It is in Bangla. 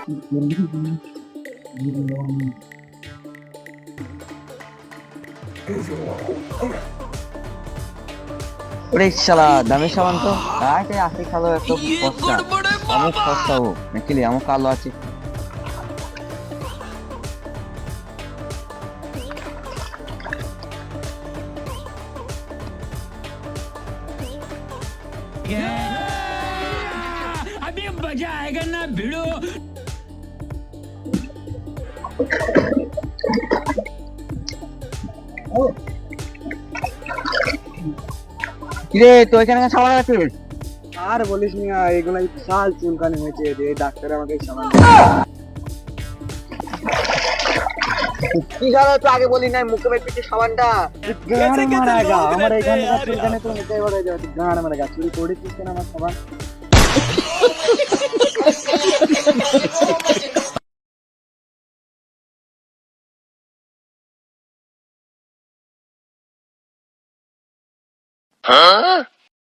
ওরে শালা দামি সাবান তো তাকে আসি খালো এত সস্তা অনেক সস্তা ও নাকি আমার কালো আছে अभी मजा आएगा ना भिड़ो। কিরে তো এখানে সাবান আছে আর বলিস না, এগুলো বিশাল চুলকানি হয়েছে, এই ডাক্তার আমাকে এই সাবান কি জানো তো আগে বলি নাই মুখে মেপেছি সাবানটা গান মারা গা আমার এখানে চুলকানি তো নিতেই বলে যাবে, গান মারা গা চুরি করেছিস কেন আমার সাবান?